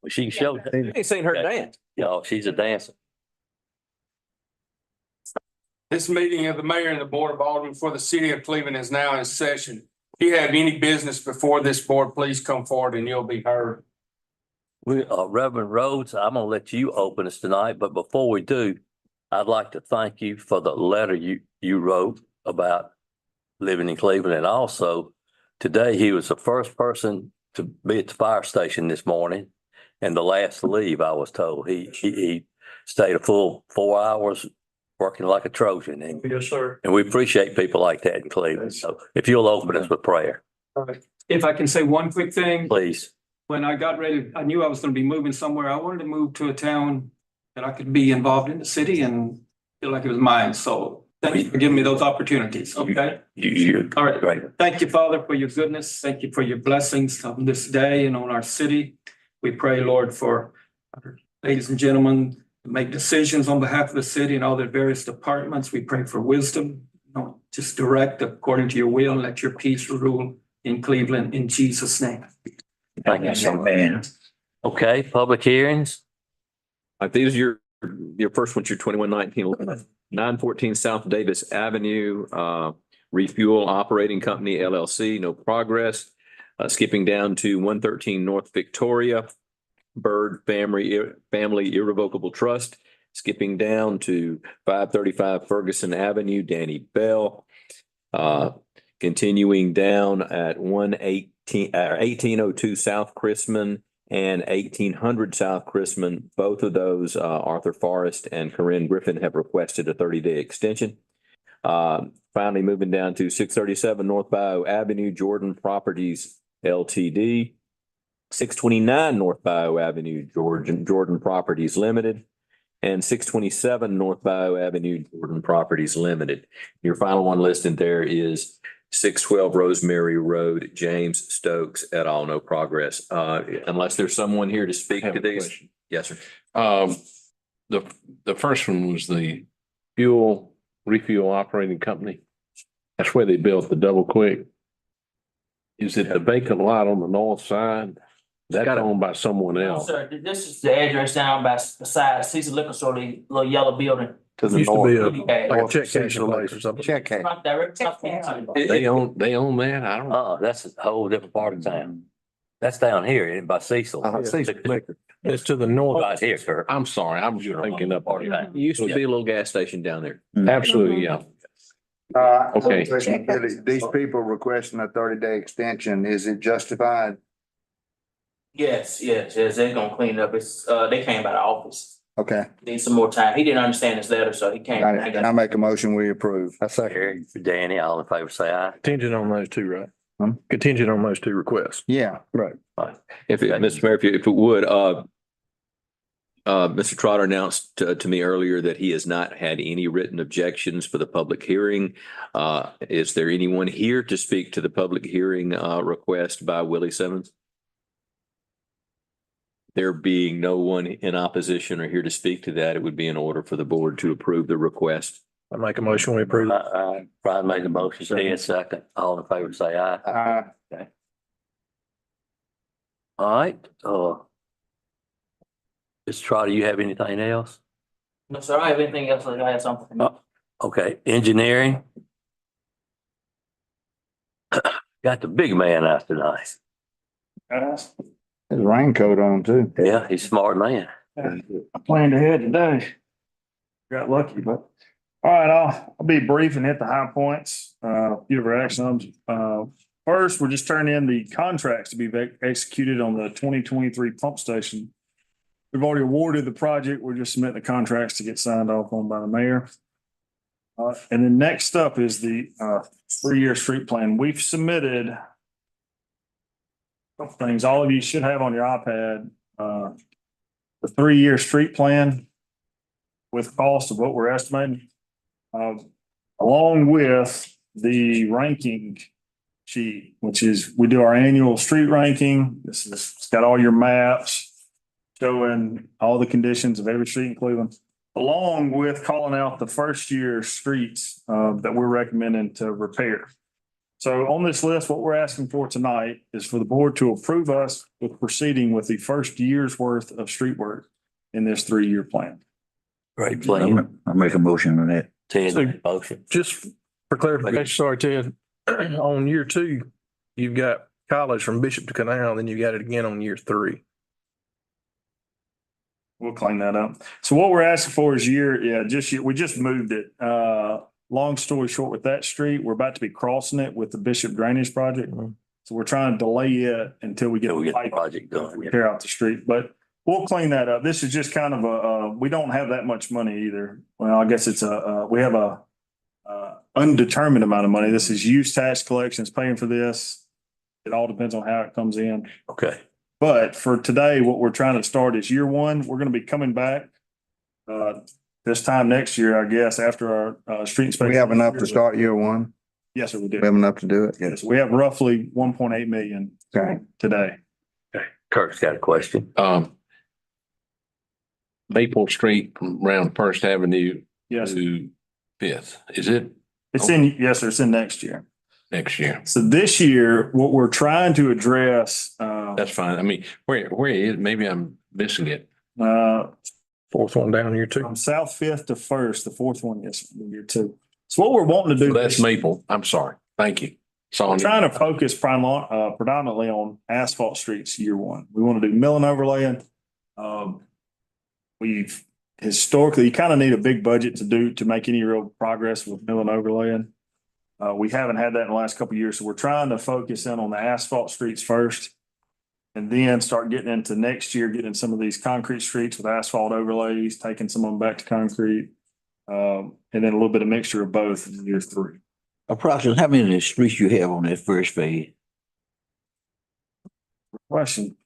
She can show. You ain't seen her dance. Y'all, she's a dancer. This meeting of the mayor and the board of aldermen for the city of Cleveland is now in session. If you have any business before this board, please come forward and you'll be heard. Reverend Rhodes, I'm gonna let you open us tonight, but before we do, I'd like to thank you for the letter you wrote about living in Cleveland. And also today, he was the first person to be at the fire station this morning and the last to leave, I was told. He stayed a full 4 hours working like a Trojan. And, Yes, sir. and we appreciate people like that in Cleveland. So if you'll open us with prayer, If I can say one quick thing, please. when I got ready, I knew I was going to be moving somewhere. I wanted to move to a town that I could be involved in the city and feel like it was mine. So thank you for giving me those opportunities. Okay. All right. Great. Thank you, Father, for your goodness. Thank you for your blessings on this day and on our city. We pray, Lord, for our ladies and gentlemen to make decisions on behalf of the city and all their various departments. We pray for wisdom. Just direct according to your will and let your peace rule in Cleveland in Jesus' name. Thank you so much. Okay, public hearings. These are your first one's your 2119 914 South Davis Avenue, Refuel Operating Company LLC, no progress. Skipping down to 113 North Victoria, Bird Family Irrevocable Trust. Skipping down to 535 Ferguson Avenue, Danny Bell. Continuing down at 1802 South Chrisman and 1800 South Chrisman. Both of those, Arthur Forrest and Corinne Griffin have requested a 30-day extension. Finally, moving down to 637 North Bayou Avenue, Jordan Properties LTD. 629 North Bayou Avenue, Jordan Properties Limited. And 627 North Bayou Avenue, Jordan Properties Limited. Your final one listed there is 612 Rosemary Road, James Stokes et al. No progress. Unless there's someone here to speak to these. Question. Yes, sir. The first one was the refuel operating company. That's where they built the double quick. Is it the vacant lot on the north side? That's owned by someone No, else. sir, this is the address down beside Cecil Liquor Store, the little yellow building. To the Used to be north. like a check cashing place or something. Check cash. Right there, They own that? I don't. That's a whole different part of town. That's down here in by Cecil. It's to the north. Right here, sir. I'm sorry, I was thinking up. Part of that. It used to be a little gas station down there. Absolutely, yeah. Okay. These people requesting a 30-day extension, is it justified? Yes, they're gonna clean it up. It's, they came by the office. Okay, Need some more time. He didn't understand his letter, so he came. and I make a motion, we approve. Here, Danny, all in favor, say aye. Contingent on those two, right? Hmm? Contingent on those two requests. Yeah, right. Mr. Mayor, if it would, Mr. Trotter announced to me earlier that he has not had any written objections for the public hearing. Is there anyone here to speak to the public hearing request by Willie Simmons? There being no one in opposition or here to speak to that, it would be in order for the board to approve the request. I make a motion, we approve. Brian made the motion, Stan second. All in favor, say aye. Okay. All right, Mr. Trotter, you have anything else? No, sir, I don't have anything else. I had something. Okay, engineering. Got the big man out tonight. His raincoat on too. Yeah, he's a smart man. I planned ahead today. Got lucky, but all right, I'll be brief and hit the high points. Few of our action items. First, we're just turning in the contracts to be executed on the 2023 pump station. We've already awarded the project. We're just submitting the contracts to get signed off on by the mayor. And then next up is the 3-year street plan. We've submitted a couple things. All of you should have on your iPad the 3-year street plan with cost of what we're estimating, along with the ranking sheet, which is we do our annual street ranking. It's got all your maps showing all the conditions of every street in Cleveland, along with calling out the first year streets that we're recommending to repair. So on this list, what we're asking for tonight is for the board to approve us with proceeding with the first year's worth of street work in this 3-year plan. Great plan. I'll make a motion on that. Ted, motion. Just for clarification, sorry, Ted, on year 2, you've got college from Bishop to Canal, then you got it again on year 3. We'll clean that up. So what we're asking for is we just moved it. Long story short, with that street, we're about to be crossing it with the Bishop Drainage Project. So we're trying to delay it until we get Till we the get the pipe, project done. tear out the street, but we'll clean that up. This is just kind of we don't have that much money either. Well, I guess it's we have a undetermined amount of money. This is use tax collections paying for this. It all depends on how it comes in. Okay. But for today, what we're trying to start is year 1. We're going to be coming back this time next year, I guess, after our street inspection. We have enough to start year 1? Yes, sir, we do. We have enough to do it? Yes, we have roughly 1.8 million Okay. today. Kirk's got a question. Maple Street around First Avenue Yes, to Fifth. Is it it's in, yes, sir, it's in next year. next year? So this year, what we're trying to address, That's fine. I mean, where is, maybe I'm missing it. Fourth one down, year 2. from South Fifth to First, the 4th one, yes, year 2. So what we're wanting to do. So that's Maple. I'm sorry. Thank you. We're trying to focus predominantly on asphalt streets year 1. We want to do mill and overlaying. We've historically, you kind of need a big budget to make any real progress with mill and overlaying. We haven't had that in the last couple of years, so we're trying to focus in on the asphalt streets first. And then start getting into next year, getting some of these concrete streets with asphalt overlays, taking some of them back to concrete. And then a little bit of mixture of both in year 3. Approximately how many of the streets you have on that first phase? Question.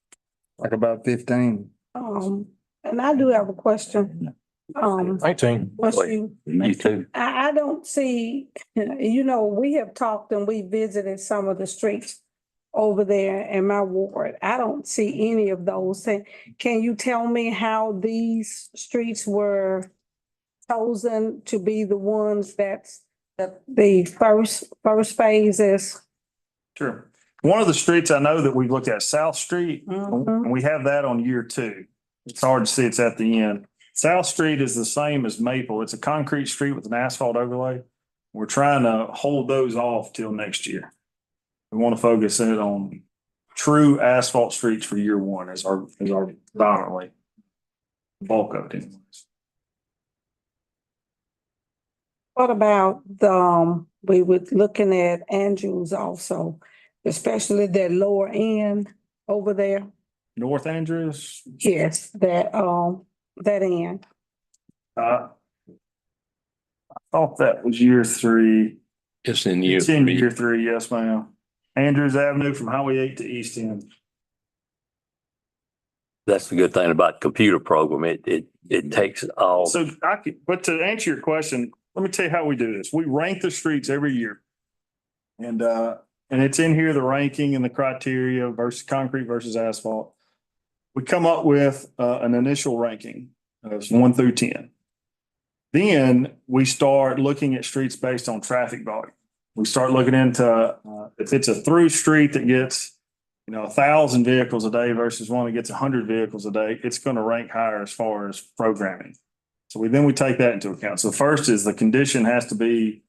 Like about 15. And I do have a question. 19. Once Wait. you, You too. I don't see, we have talked and we visited some of the streets over there in my ward. I don't see any of those. Can you tell me how these streets were chosen to be the ones that the first phase is? Sure. One of the streets I know that we've looked at, South Street, Mhm. and we have that on year 2. It's hard to see, it's at the end. South Street is the same as Maple. It's a concrete street with an asphalt overlay. We're trying to hold those off till next year. We want to focus in on true asphalt streets for year 1 as our predominantly bulk of it anyways. What about we were looking at Andrews also, especially that lower end over there? North Andrews, Yes, that end. I thought that was year 3. It's in year It's in 3. year 3, yes, ma'am. Andrews Avenue from Highway 8 to East End. That's the good thing about computer program. It takes all. So but to answer your question, let me tell you how we do this. We rank the streets every year. And it's in here, the ranking and the criteria versus concrete versus asphalt. We come up with an initial ranking of 1 through 10. Then we start looking at streets based on traffic volume. We start looking into if it's a through street that gets 1,000 vehicles a day versus one that gets 100 vehicles a day, it's going to rank higher as far as programming. So we take that into account. So first is the condition has to be,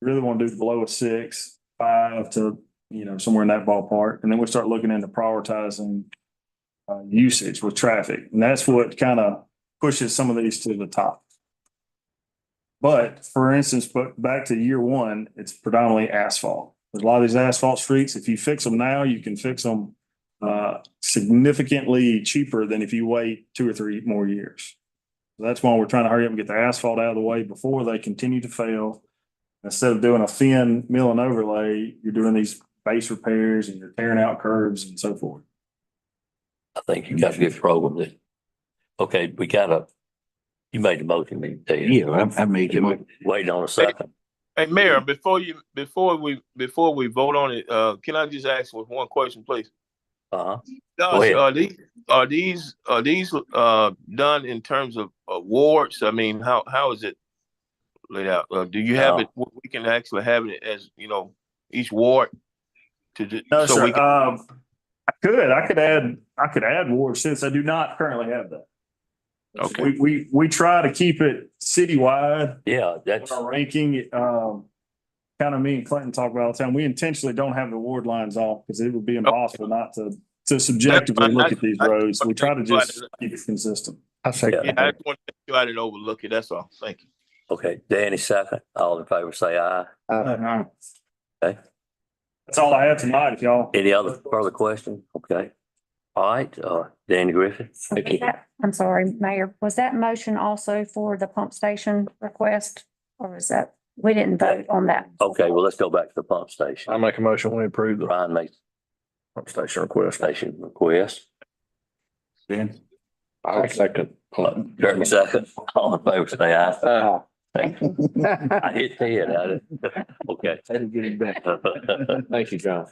you really want to do below a 6, 5 to somewhere in that ballpark, and then we start looking into prioritizing usage with traffic, and that's what kind of pushes some of these to the top. But for instance, back to year 1, it's predominantly asphalt. There's a lot of these asphalt streets. If you fix them now, you can fix them significantly cheaper than if you wait 2 or 3 more years. So that's why we're trying to hurry up and get the asphalt out of the way before they continue to fail. Instead of doing a thin mill and overlay, you're doing these base repairs and you're tearing out curbs and so forth. I think you got a good program there. Okay, you made the motion, Ted. Yeah, I made it. Waiting on a second. Hey, Mayor, before we vote on it, can I just ask with one question, please? Go Josh, ahead. are these done in terms of awards? I mean, how is it laid out? Do you have it? We can actually have it as each ward? To do, No, so sir. we can, I could add wards since I do not currently have that. okay. We try to keep it citywide. Yeah, that's, Our ranking, kind of me and Clinton talk about all the time. We intentionally don't have the ward lines off because it would be impossible not to subjectively That's fine. look at these roads. We try to That's- just keep it consistent. I say, Yeah. Yeah, I just want to make sure I didn't overlook it. That's all. Thank you. okay, Danny second, all in favor, say aye. Okay, That's all I have tonight, if y'all. any other further questions? Okay. All right, Danny Griffin. Thank you. I'm sorry, Mayor, was that motion also for the pump station request? Or was that, we didn't vote on that? Okay, well, let's go back to the pump station. I make a motion, we approve the Brian makes pump station request. station request. Dan. I'll second. Kirk second, all in favor, say aye. Uh, I hit the head at it. Okay. Thank you, John.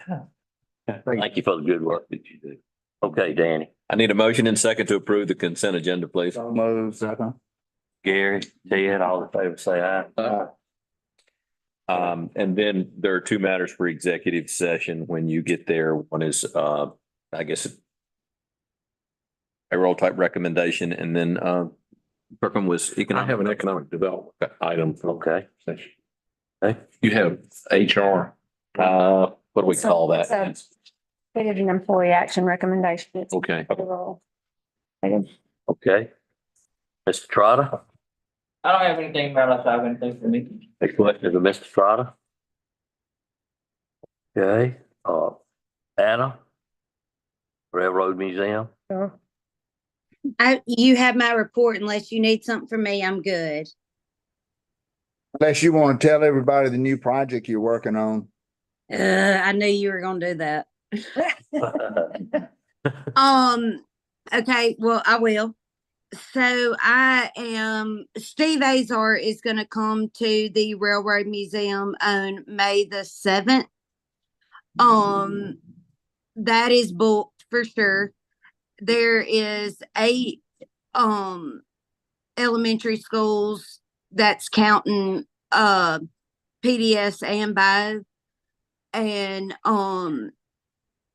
Thank you for the good work that you do. Okay, Danny, I need a motion and second to approve the consent agenda, please. So move, second. Gary, Ted, all in favor, say aye. And then there are two matters for executive session when you get there. One is, I guess, payroll type recommendation, and then, Kirkham was I economic. have an economic development item for Okay. session. Okay. You have HR. What do we call that? So- We did an employee action recommendation. It's Okay. payroll. I did- Okay. Mr. Trotter, I don't have anything about I have anything for me. any questions of Mr. Trotter? Okay, Anna? Railroad Museum? You have my report unless you need something from me, I'm good. Unless you want to tell everybody the new project you're working on. I knew you were gonna do that. Okay, well, I will. So Steve Azar is gonna come to the Railroad Museum on May the 7th. That is booked for sure. There is 8 elementary schools, that's counting PDS and Bo. And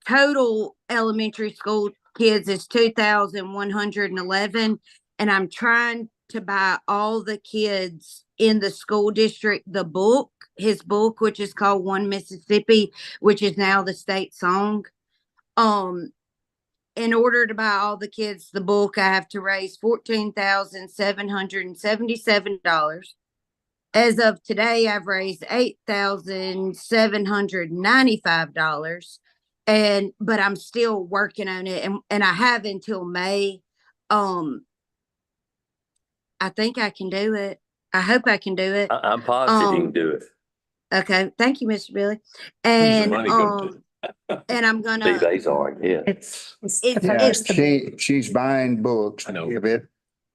total elementary school kids is 2,111. And I'm trying to buy all the kids in the school district his book, which is called One Mississippi, which is now the state song. In order to buy all the kids the book, I have to raise $14,777. As of today, I've raised $8,795. But I'm still working on it, and I have until May. I think I can do it. I hope I can do it. I'm positive you can do it. Okay, thank you, Mr. Billy. Who's the And money go to? and I'm Steve gonna. Azar, yeah. It's It- the Yeah, first she's buying books. I know. Give it.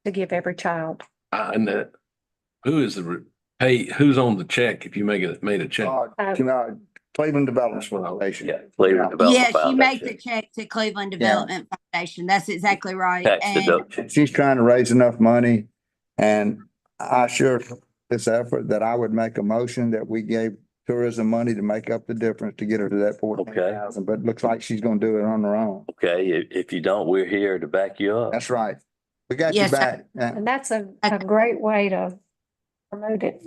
to give every child. And who is who's on the check if you made a check? Cleveland Development That's what I was- Foundation. Yeah, Cleveland Development Yeah, she made the Foundation. check to Cleveland Development Foundation. That's exactly right. Tax And deduction. She's trying to raise enough money, and I sure this effort that I would make a motion that we gave tourism money to make up the difference to get her to that 14,000, but it looks like she's gonna do it on her own. Okay, if you don't, we're here to back you up. That's right. We got you Yes, sir. back. Yeah. And that's a great way to promote it.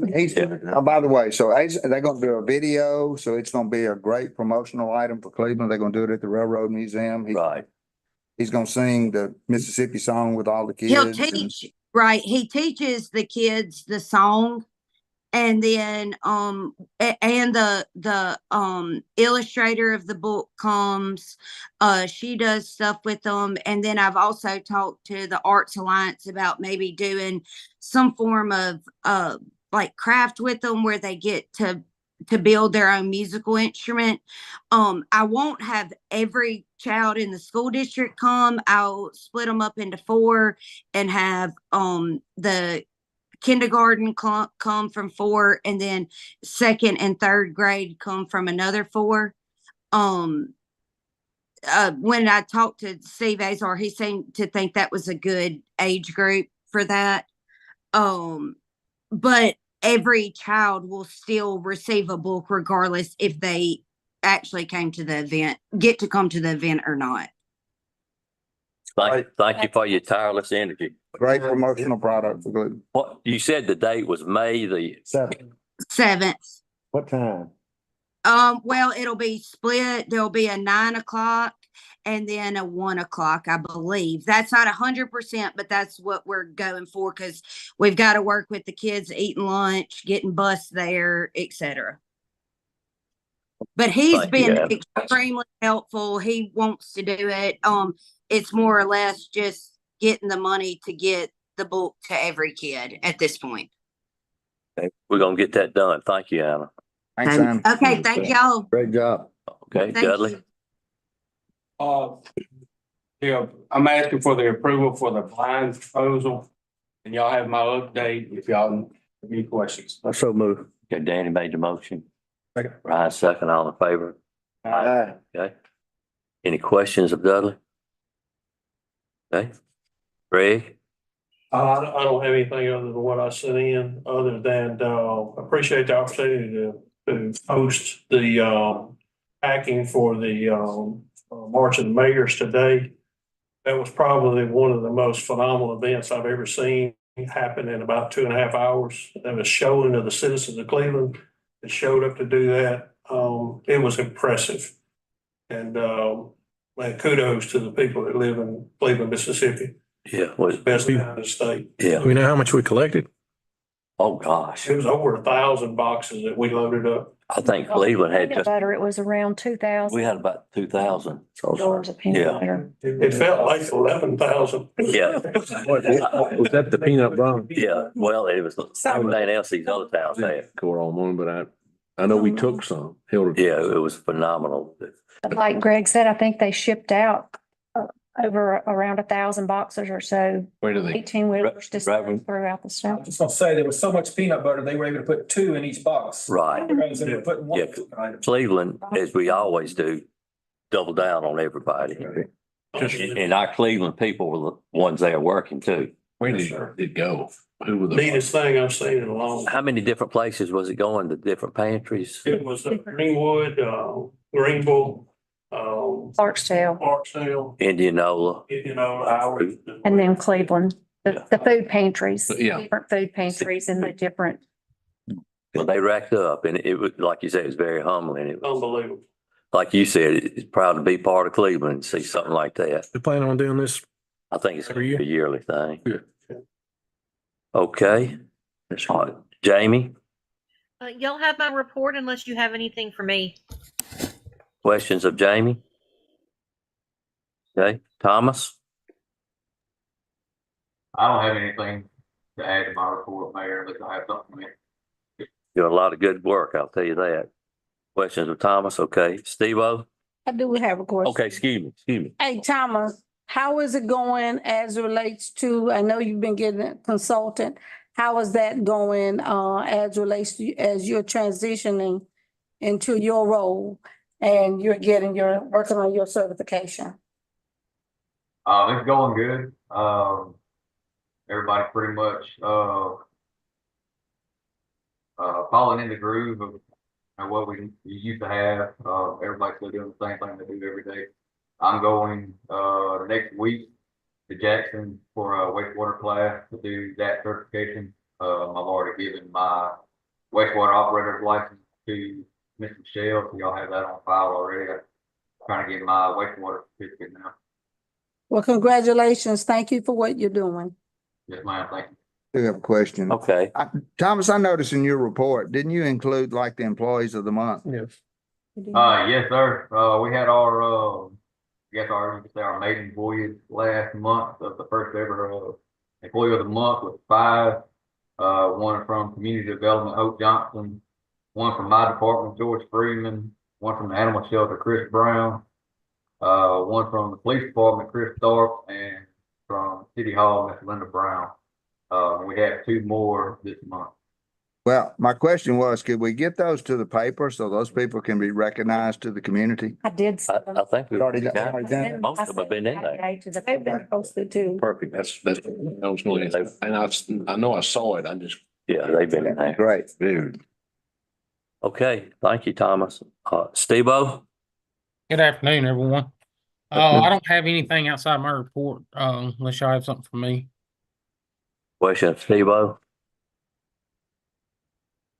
Oh, by the way, so they're gonna do a video, so it's gonna be a great promotional item for Cleveland. They're gonna do it at the Railroad Museum. Right. He's gonna sing the Mississippi song with all the he'll kids. and- teach, right, he teaches the kids the song. And then, and the illustrator of the book comes, she does stuff with them. And then I've also talked to the Arts Alliance about maybe doing some form of, like craft with them where they get to build their own musical instrument. I won't have every child in the school district come. I'll split them up into 4 and have, the kindergarten come from 4, and then 2nd and 3rd grade come from another 4. When I talked to Steve Azar, he seemed to think that was a good age group for that. But every child will still receive a book regardless if they actually came to the event, get to come to the event or not. Thank you for your tireless energy. Great promotional product for Gluten. What, you said the date was May the, 7th. What time? Well, it'll be split. There'll be a 9 o'clock and then a 1 o'clock, I believe. That's not 100%, but that's what we're going for because we've got to work with the kids eating lunch, getting bus there, etc. But he's Thank you, been Adam. extremely helpful. He wants to do it. It's more or less just getting the money to get the book to every kid at this point. okay, we're gonna get that done. Thank you, Anna. Thanks, Anna. Okay, thank y'all. Great job. Okay, Thank Dudley? you. Yeah, I'm asking for the approval for the blind proposal. And y'all have my update if y'all have any questions. I so move. Okay, Danny made the motion. Ryan second, all in favor? Aye. Okay. Any questions of Dudley? Okay. Greg? I don't have anything other than what I sent in, other than, appreciate the opportunity to host the, packing for the, March of the Mayors today. That was probably one of the most phenomenal events I've ever seen happen in about 2.5 hours. That was showing to the citizens of Cleveland that showed up to do that. It was impressive. And kudos to the people that live in Cleveland, Mississippi. Yeah, was Best in the state. Yeah. We know how much we collected? Oh, gosh. It was over 1,000 boxes that we loaded up. I think Cleveland had Peanut just, butter, it was around 2,000 we had about 2,000. dollars of peanut Yeah. butter. It felt like 11,000. Yeah. Was that the peanut butter? Yeah, well, it was everything else these other towns had. Go on one, but I know we took some. Held it. Yeah, it was phenomenal. Like Greg said, I think they shipped out over around 1,000 boxes or so, Where do they? 18-wheelers just Reverend? throughout the I state. was just gonna say, there was so much peanut butter, they were able to put 2 in each box. Right. Otherwise, they were putting one. Yeah. Cleveland, as we always do, double down on everybody. And our Cleveland people were the ones there working too. Where did it go? Who were the? Neatest thing I've seen in a long. How many different places was it going to, different pantries? It was Greenwood, Greenville, Clarksdale, Indianola. Howard. and then Cleveland, the food pantries, Yeah. different food pantries in the different. Well, they racked up and it was, like you said, it was very humbling. It was, Unbelievable. like you said, it's proud to be part of Cleveland and see something like that. We plan on doing this. I think it's Every year? a yearly thing. Yeah. Okay. Jamie, Y'all have my report unless you have anything for me. questions of Jamie? Okay, Thomas? I don't have anything to add to my report, Mayor, unless I have something. Doing a lot of good work, I'll tell you that. Questions of Thomas? Okay, Steve-O? I do have a question. Okay, excuse me. Hey, Thomas, how is it going as it relates to, I know you've been getting a consultant. How is that going, as relates to, as you're transitioning into your role and you're working on your certification? It's going good. Everybody pretty much, falling in the groove of what we used to have. Everybody's still doing the same thing they do every day. I'm going, next week to Jackson for a wastewater class to do that certification. I've already given my wastewater operator's license to Ms. Michelle, so y'all have that on file already. I'm trying to get my wastewater certificate now. Well, congratulations. Thank you for what you're doing. Yes, ma'am, thank you. I do have a question. Okay, Thomas, I noticed in your report, didn't you include like the employees of the month? Yes. Yes, sir. We had our, you could say our maiden voyage last month of the first ever, employee of the month with 5. One from Community Development, Hope Johnson, one from my department, George Freeman, one from the Animal Shelter, Chris Brown, one from the Police Department, Chris Stark, and from City Hall, Miss Linda Brown. We have 2 more this month. Well, my question was, could we get those to the paper so those people can be recognized to the community? I did. I think we've Already already got- got, already done. most of them have been in there. They've been posted too. Perfect. That's, I was going to, and I know I saw it. I just Yeah, they've been in there. Great, dude. Okay, thank you, Thomas. Steve-O? Good afternoon, everyone. I don't have anything outside my report, unless y'all have something for me. Question, Steve-O?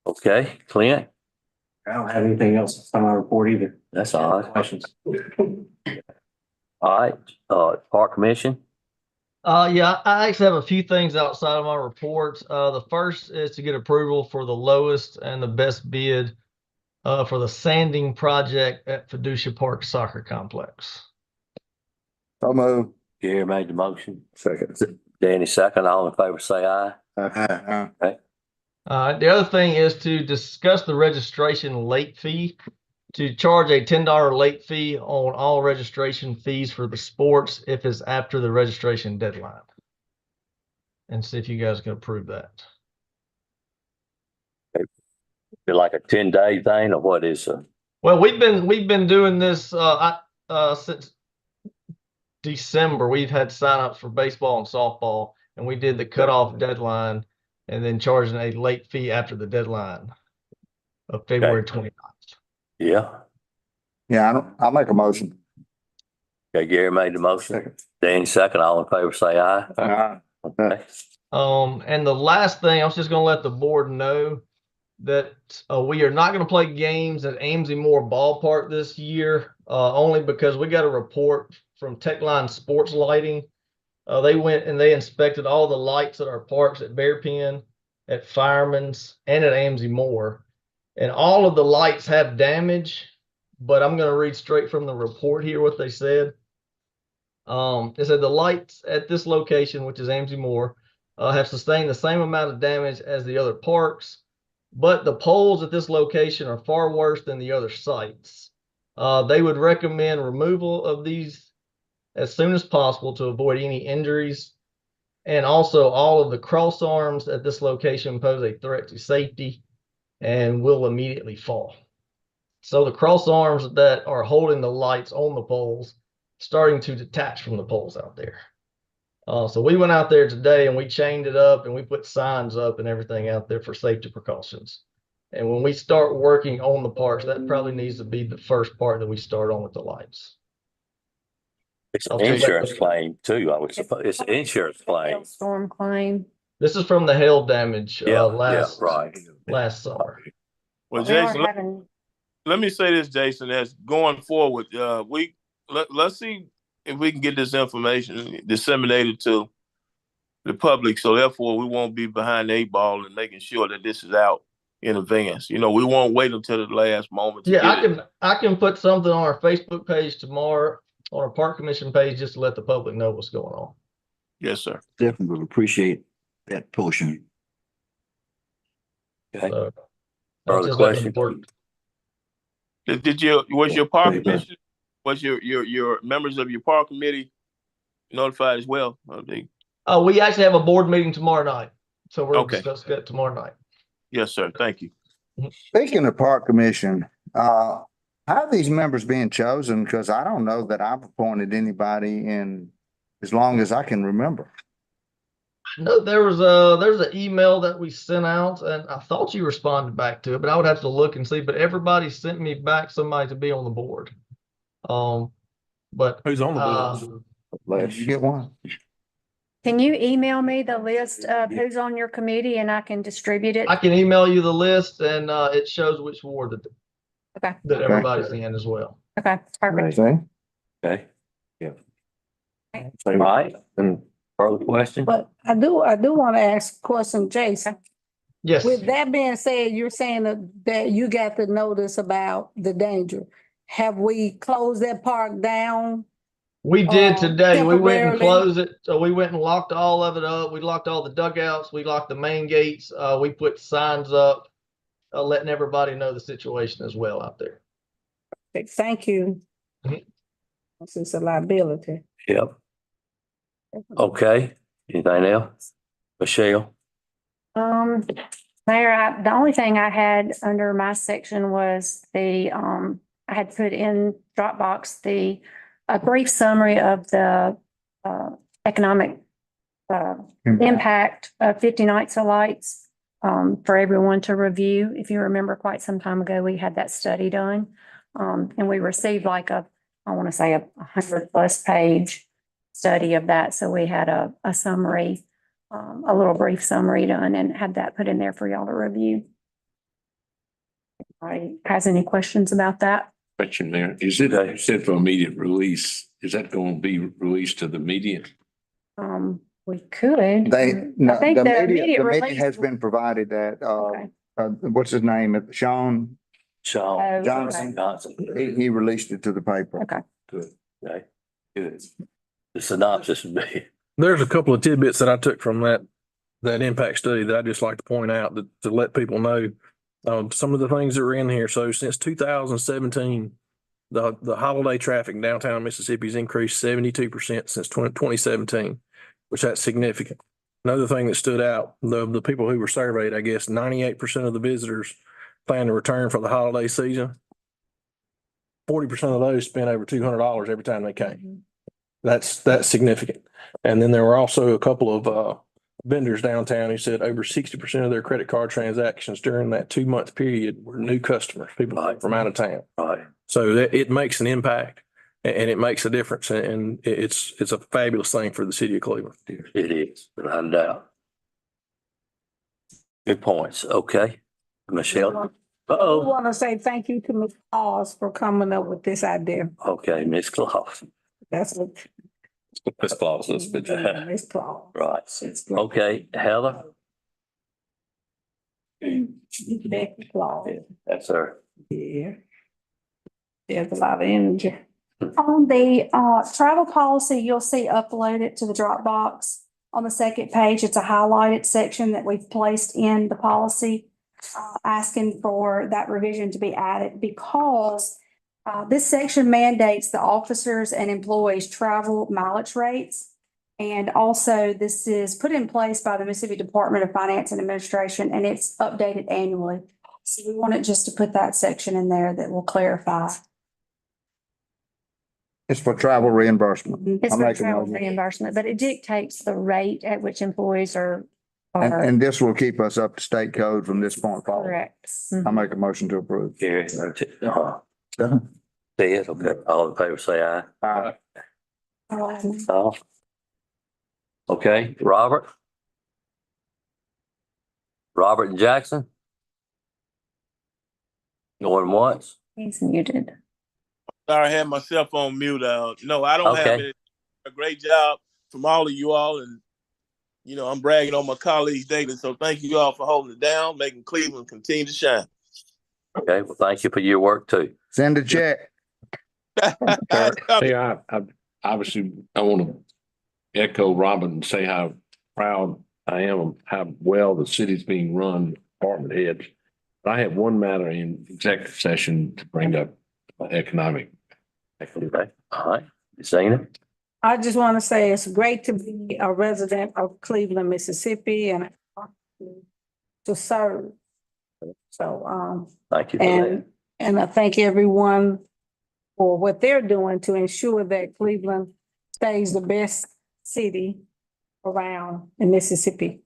Okay, Clint? I don't have anything else on my report either. That's all right. Questions? All right, Park Commission? Yeah, I actually have a few things outside of my report. The first is to get approval for the lowest and the best bid for the sanding project at Fiducia Park Soccer Complex. So move. Gary made the motion. Second. Danny second. All in favor, say aye. Okay. The other thing is to discuss the registration late fee, to charge a $10 late fee on all registration fees for the sports if it's after the registration deadline. And see if you guys can approve that. Be like a 10-day thing, or what is it? Well, we've been doing this since December. We've had signups for baseball and softball, and we did the cutoff deadline and then charging a late fee after the deadline of February 29th. Yeah. Yeah, I'll make a motion. Okay, Gary made the motion. Danny second. All in favor, say aye. Okay. And the last thing, I was just gonna let the board know that we are not gonna play games at Amesy Moore Ballpark this year, only because we got a report from Techline Sports Lighting. They went and they inspected all the lights at our parks at Bear Pen, at Fireman's, and at Amesy Moore. And all of the lights have damage, but I'm going to read straight from the report here what they said. It said the lights at this location, which is Amesy Moore, have sustained the same amount of damage as the other parks, but the poles at this location are far worse than the other sites. They would recommend removal of these as soon as possible to avoid any injuries. And also all of the cross arms at this location pose a threat to safety and will immediately fall. So the cross arms that are holding the lights on the poles starting to detach from the poles out there. So we went out there today and we chained it up and we put signs up and everything out there for safety precautions. And when we start working on the parks, that probably needs to be the first part that we start on with the lights. It's an insurance claim too. I would suppose it's an insurance claim. Storm claim. This is from the hail damage last summer. Well, We are Jason, having, let me say this, Jason, as going forward, let's see if we can get this information disseminated to the public. So therefore we won't be behind the 8 ball and making sure that this is out in advance. You know, we won't wait until the last moment. I can put something on our Facebook page tomorrow, on our Park Commission page, just to let the public know what's going on. Yes, sir. Definitely would appreciate that portion. Okay. So, Further question? Was your park commission, was your members of your park committee notified as well? We actually have a board meeting tomorrow night. So we're discussing that tomorrow night. Yes, sir. Thank you. Speaking of Park Commission, how are these members being chosen? Because I don't know that I've appointed anybody in as long as I can remember. No, there's an email that we sent out, and I thought you responded back to it, but I would have to look and see. But everybody sent me back somebody to be on the board. But who's on the board? Did you get one? can you email me the list of who's on your committee and I can distribute it? I can email you the list, and it shows which ward that everybody's in as well. Okay, perfect. Okay. Yeah. All right. And further questions? But I do want to ask a question, Jason. Yes. With that being said, you're saying that you got the notice about the danger. Have we closed that park down? We did today. We went and temporarily? closed it. So we went and locked all of it up. We locked all the dugouts. We locked the main gates. We put signs up, letting everybody know the situation as well out there. Thank you. This is a liability. Yep. Okay. Anything else? Michelle? Mayor, the only thing I had under my section was I had put in Dropbox a brief summary of the economic impact of 50 nights of lights. for everyone to review. If you remember quite some time ago, we had that study done. And we received like I want to say a 100+ page study of that. So we had a summary, a little brief summary done and had that put in there for y'all to review. Anybody has any questions about that? Question there. Is it, you said for immediate release, is that going to be released to the media? We could. No, I think the the media, immediate the media release. has been provided that, Okay. what's his name? Sean Sean Johnson. Johnson. He released it to the paper. Okay. Good. Okay. Good. The synopsis would be. There's a couple of tidbits that I took from that impact study that I just like to point out to let people know some of the things that are in here. So since 2017, the holiday traffic in downtown Mississippi has increased 72% since 2017, which that's significant. Another thing that stood out, the people who were surveyed, I guess 98% of the visitors plan to return for the holiday season. 40% of those spent over $200 every time they came. That's significant. And then there were also a couple of vendors downtown who said over 60% of their credit card transactions during that 2-month period were new customers, people from out of town. Right. So it makes an impact and it makes a difference. And it's a fabulous thing for the city of Cleveland. It is, without a doubt. Good points. Okay. Michelle. I want to say thank you to Ms. Claus for coming up with this idea. Okay, Miss Claus. That's what. Miss Claus is, but Ms. Claus. Right. Okay, Heather. Becky Claus. That's her. Yeah. There's a lot of energy. On the travel policy, you'll see uploaded to the Dropbox. On the second page, it's a highlighted section that we've placed in the policy, asking for that revision to be added because this section mandates the officers and employees travel mileage rates. And also this is put in place by the Mississippi Department of Finance and Administration, and it's updated annually. So we wanted just to put that section in there that will clarify. It's for travel reimbursement. It's I'm for making travel motion. reimbursement, but it dictates the rate at which employees are. And this will keep us up to state code from this point forward. Correct. I make a motion to approve. Gary. Say it. Okay. All in favor, say aye. Aye. Oh. Okay, Robert. Robert and Jackson. Going once. He's muted. Sorry, I had my cell phone mute out. No, I don't have Okay. it. A great job from all of you all. And, you know, I'm bragging on my colleagues daily. So thank you all for holding it down, making Cleveland continue to shine. Okay, well, thank you for your work too. Send a check. Hey, I obviously, I want to echo Robin and say how proud I am of how well the city's being run, department heads. But I have one matter in executive session to bring up economic. Okay, all right. You saying it? I just want to say it's great to be a resident of Cleveland, Mississippi and to serve. So, Thank you for that. and I thank everyone for what they're doing to ensure that Cleveland stays the best city around in Mississippi.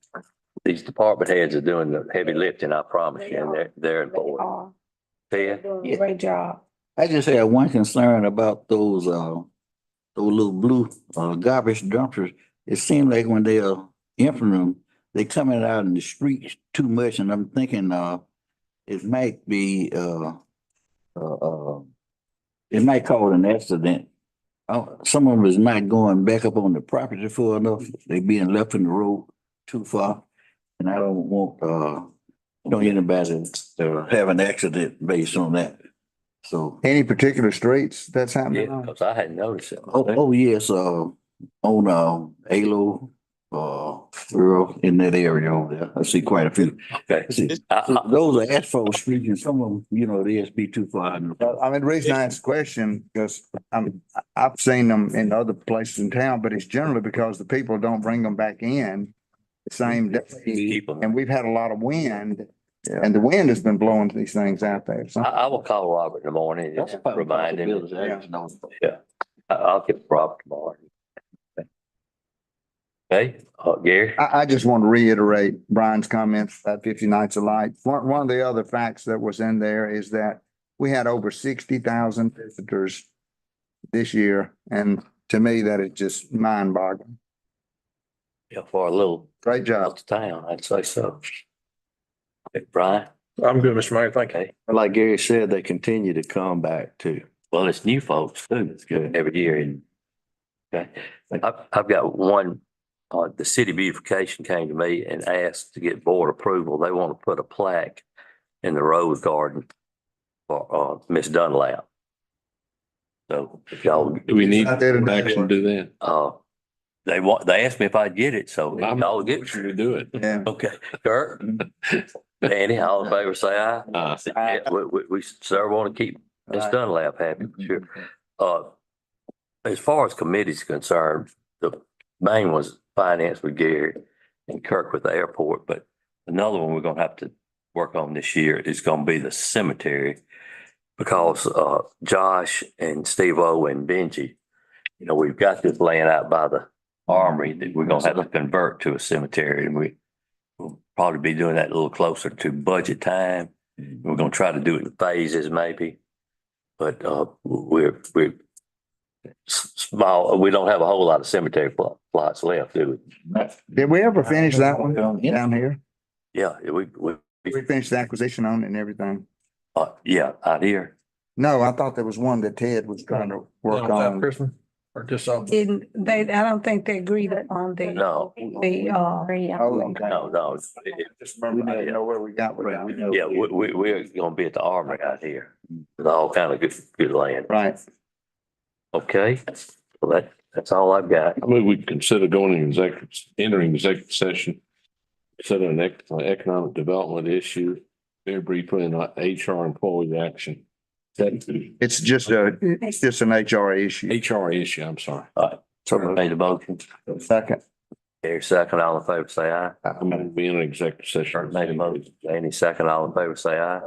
These department heads are doing the heavy lifting, I promise you, and they're important. They're Ted? doing a great job. I just had one concern about those little blue garbage dumpsters. It seemed like when they are emptying them, they coming out in the streets too much, and I'm thinking it might be it might cause an accident. Some of them is not going back up on the property far enough. They being left in the road too far, and I don't want anybody to have an accident based on that. So Any particular streets that's happening Yeah, on? because I hadn't noticed it. yes, on Alo, Earl, in that area over there. I see quite a few. Okay. Those are asphalt streets, and some of them, they just be too far. I mean, the reason I asked the question, because I've seen them in other places in town, but it's generally because the people don't bring them back in the same day. Keep them. And we've had a lot of wind, and the wind has been blowing these things out there. So I will call Robert in the morning and remind him. Yeah, I'll get Robert tomorrow. Okay, Gary? I just want to reiterate Brian's comments about 50 Nights of Light. One of the other facts that was in there is that we had over 60,000 visitors this year. And to me, that is just mind boggling. Yeah, for a little Great job. out of town, I'd say so. Okay, Brian? I'm good, Mr. Mayor. Thank you. Okay, Like Gary said, they continue to come back too. well, it's new folks too. It's good every year. And okay, I've got one, the city beautification came to me and asked to get board approval. They want to put a plaque in the rose garden for, Miss Dunlap. So if y'all, Do we need I did it. action to do that? they asked me if I'd get it, so I'm y'all not get sure to do it. Yeah. Okay, Kurt, Danny, all in favor, say aye. Uh, Yeah, we sure want to keep Miss Right. Dunlap happy, for sure. As far as committee's concerned, the main was finance with Gary and Kirk with the airport, but another one we're gonna have to work on this year is gonna be the cemetery. Because, Josh and Steve-O and Benji, you know, we've got this land out by the armory that we're gonna have to convert to a cemetery, and we'll probably be doing that a little closer to budget time. We're gonna try to do it in phases maybe. But, we're small, we don't have a whole lot of cemetery plots left, do we? Did we ever finish that one down here? Yeah, we, We finished the acquisition on it and everything. yeah, out here. No, I thought there was one that Ted was trying to work on. Christmas or just off? Didn't they, I don't think they agreed on the. No. The, Oh, okay. No, Just remember, I didn't know where we got with that. yeah, we're gonna be at the armory out here. With all kind of good land. Right. Okay, well, that's all I've got. I mean, we consider entering executive session. Consider an economic development issue, very briefly, and HR employee action. It's just an HR issue. HR issue, I'm sorry. So made the motion. Second. Gary second, all in favor, say aye. I'm going to be in an executive session. Made a motion. Any second, all in favor, say aye.